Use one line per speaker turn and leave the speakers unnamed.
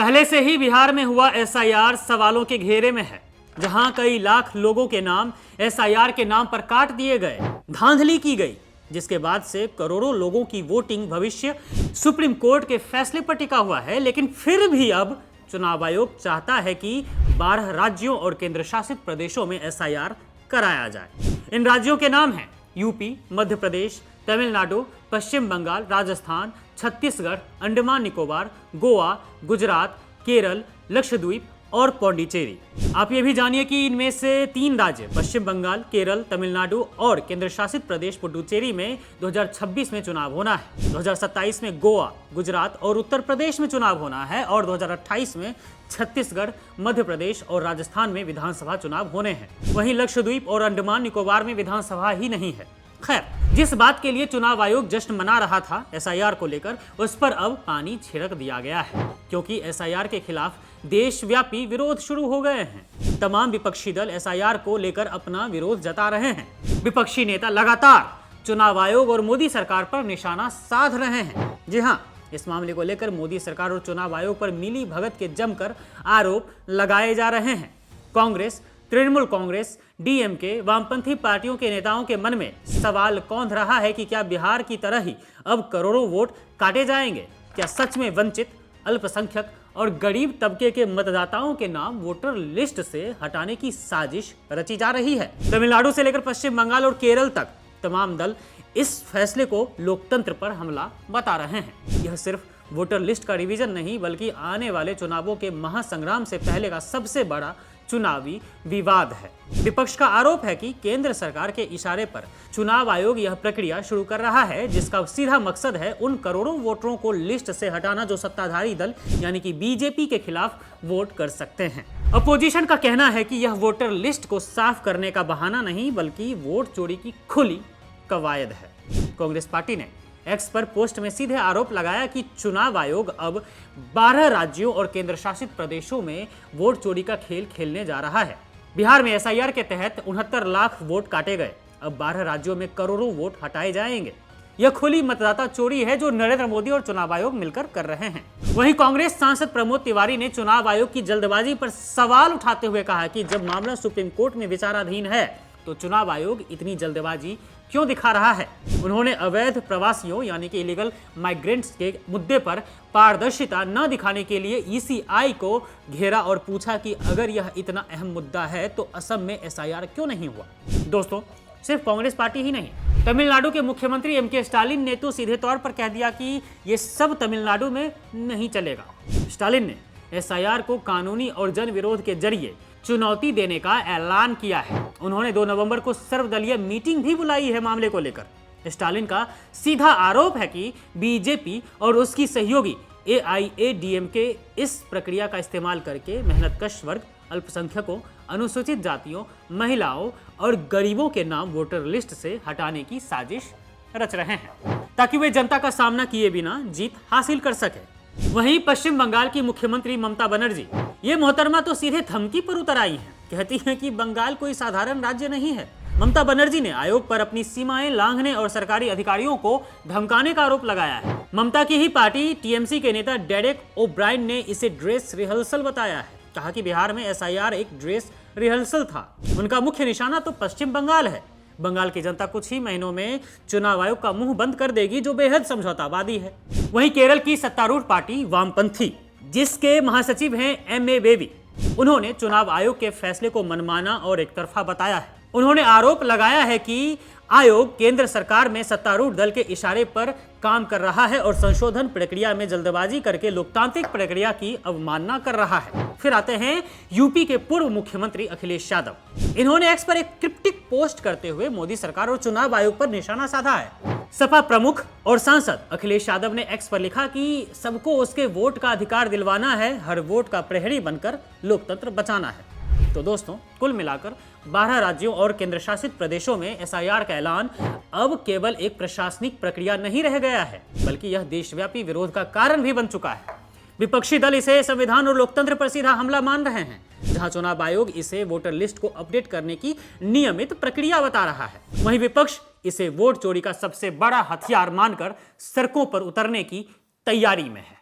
पहले से ही बिहार में हुआ एसआईआर सवालों के घेरे में है, जहां कई लाख लोगों के नाम एसआईआर के नाम पर काट दिए गए, धांधली की गई, जिसके बाद से करोड़ों लोगों की वोटिंग भविष्य सुप्रीम कोर्ट के फैसले पर टिका हुआ है। लेकिन फिर भी अब चुनाव आयोग चाहता है कि 12 राज्यों और केंद्र शासित प्रदेशों में एसआईआर कराया जाए। इन राज्यों के नाम हैं यूपी, मध्य प्रदेश, तमिलनाडु, पश्चिम बंगाल, राजस्थान, छत्तीसगढ़, अंडमान निकोबार, गोवा, गुजरात, केरल, लक्षद्वीप और पौंडीचेरी। आप ये भी जानिए कि इनमें से 3 राज्य पश्चिम बंगाल, केरल, तमिलनाडु और केंद्र शासित प्रदेश पुडुचेरी में 2026 में चुनाव होना है। 2027 में गोवा, गुजरात और उत्तर प्रदेश में चुनाव होना है और 2028 में छत्तीसगढ़, मध्य प्रदेश और राजस्थान में विधानसभा चुनाव होने हैं। वहीं लक्षद्वीप और अंडमान निकोबार में विधानसभा ही नहीं है। खैर, जिस बात के लिए चुनाव आयोग जश्न मना रहा था एसआईआर को लेकर, उस पर अब पानी छिड़क दिया गया है, क्योंकि एसआईआर के खिलाफ देशव्यापी विरोध शुरू हो गए हैं। तमाम विपक्षी दल एसआईआर को लेकर अपना विरोध जता रहे हैं। विपक्षी नेता लगातार चुनाव आयोग और मोदी सरकार पर निशाना साध रहे हैं। जी हां, इस मामले को लेकर मोदी सरकार और चुनाव आयोग पर मिली भगत के जमकर आरोप लगाए जा रहे हैं। कांग्रेस, तृणमूल कांग्रेस, डीएमके, वामपंथी पार्टियों के नेताओं के मन में सवाल कौंध रहा है कि क्या बिहार की तरह ही अब करोड़ों वोट काटे जाएंगे? क्या सच में वंचित, अल्पसंख्यक और गरीब तबके के मतदाताओं के नाम वोटर लिस्ट से हटाने की साजिश रची जा रही है? तमिलनाडु से लेकर पश्चिम बंगाल और केरल तक तमाम दल इस फैसले को लोकतंत्र पर हमला बता रहे हैं। यह सिर्फ वोटर लिस्ट का रिवीजन नहीं, बल्कि आने वाले चुनावों के महासंग्राम से पहले का सबसे बड़ा चुनावी विवाद है। विपक्ष का आरोप है कि केंद्र सरकार के इशारे पर चुनाव आयोग यह प्रक्रिया शुरू कर रहा है, जिसका सीधा मकसद है उन करोड़ों वोटरों को लिस्ट से हटाना जो सत्ताधारी दल यानी कि बीजेपी के खिलाफ वोट कर सकते हैं। अपोजिशन का कहना है कि यह वोटर लिस्ट को साफ करने का बहाना नहीं, बल्कि वोट चोरी की खुली कवायद है। कांग्रेस पार्टी ने एक्स पर पोस्ट में सीधे आरोप लगाया कि चुनाव आयोग अब 12 राज्यों और केंद्र शासित प्रदेशों में वोट चोरी का खेल खेलने जा रहा है। बिहार में एसआईआर के तहत 69 लाख वोट काटे गए, अब 12 राज्यों में करोड़ों वोट हटाए जाएंगे। यह खुली मतदाता चोरी है जो नरेंद्र मोदी और चुनाव आयोग मिलकर कर रहे हैं। वहीं कांग्रेस सांसद प्रमोद तिवारी ने चुनाव आयोग की जल्दबाजी पर सवाल उठाते हुए कहा कि जब मामला सुप्रीम कोर्ट में विचाराधीन है तो चुनाव आयोग इतनी जल्दबाजी क्यों दिखा रहा है? उन्होंने अवैध प्रवासियों यानी कि इलीगल माइग्रेंट्स के मुद्दे पर पारदर्शिता न दिखाने के लिए ईसीआई को घेरा और पूछा कि अगर यह इतना अहम मुद्दा है तो असम में एसआईआर क्यों नहीं हुआ? दोस्तों, सिर्फ कांग्रेस पार्टी ही नहीं, तमिलनाडु के मुख्यमंत्री एमके स्टालिन ने तो सीधे तौर पर कह दिया कि यह सब तमिलनाडु में नहीं चलेगा। स्टालिन ने एसआईआर को कानूनी और जन विरोध के जरिए चुनौती देने का ऐलान किया है। उन्होंने 2 नवंबर को सर्वदलीय मीटिंग भी बुलाई है मामले को लेकर। स्टालिन का सीधा आरोप है कि बीजेपी और उसकी सहयोगी एआईएडीएमके इस प्रक्रिया का इस्तेमाल करके मेहनतकश वर्ग, अल्पसंख्यकों, अनुसूचित जातियों, महिलाओं और गरीबों के नाम वोटर लिस्ट से हटाने की साजिश रच रहे हैं, ताकि वे जनता का सामना किए बिना जीत हासिल कर सके। वहीं पश्चिम बंगाल की मुख्यमंत्री ममता बनर्जी, ये मोहतरमा तो सीधे धमकी पर उतर आई हैं। कहती हैं कि बंगाल कोई साधारण राज्य नहीं है। ममता बनर्जी ने आयोग पर अपनी सीमाएं लांघने और सरकारी अधिकारियों को धमकाने का आरोप लगाया है। ममता की ही पार्टी टीएमसी के नेता डेरेक ओब्रायन ने इसे ड्रेस रिहर्सल बताया है। कहा कि बिहार में एसआईआर एक ड्रेस रिहर्सल था। उनका मुख्य निशाना तो पश्चिम बंगाल है। बंगाल की जनता कुछ ही महीनों में चुनाव आयोग का मुंह बंद कर देगी, जो बेहद समझौतावादी है। वहीं केरल की सत्तारूढ़ पार्टी वामपंथी, जिसके महासचिव हैं एमए बेबी, उन्होंने चुनाव आयोग के फैसले को मनमाना और एकतरफा बताया है। उन्होंने आरोप लगाया है कि आयोग केंद्र सरकार में सत्तारूढ़ दल के इशारे पर काम कर रहा है और संशोधन प्रक्रिया में जल्दबाजी करके लोकतांत्रिक प्रक्रिया की अवमानना कर रहा है। फिर आते हैं यूपी के पूर्व मुख्यमंत्री अखिलेश यादव। इन्होंने एक्स पर एक क्रिप्टिक पोस्ट करते हुए मोदी सरकार और चुनाव आयोग पर निशाना साधा है। सपा प्रमुख और सांसद अखिलेश यादव ने एक्स पर लिखा कि सबको उसके वोट का अधिकार दिलवाना है, हर वोट का प्रहरी बनकर लोकतंत्र बचाना है। तो दोस्तों, कुल मिलाकर 12 राज्यों और केंद्र शासित प्रदेशों में एसआईआर का ऐलान अब केवल एक प्रशासनिक प्रक्रिया नहीं रह गया है, बल्कि यह देशव्यापी विरोध का कारण भी बन चुका है। विपक्षी दल इसे संविधान और लोकतंत्र पर सीधा हमला मान रहे हैं, जहां चुनाव आयोग इसे वोटर लिस्ट को अपडेट करने की नियमित प्रक्रिया बता रहा है। वहीं विपक्ष इसे वोट चोरी का सबसे बड़ा हथियार मानकर सड़कों पर उतरने की तैयारी में है।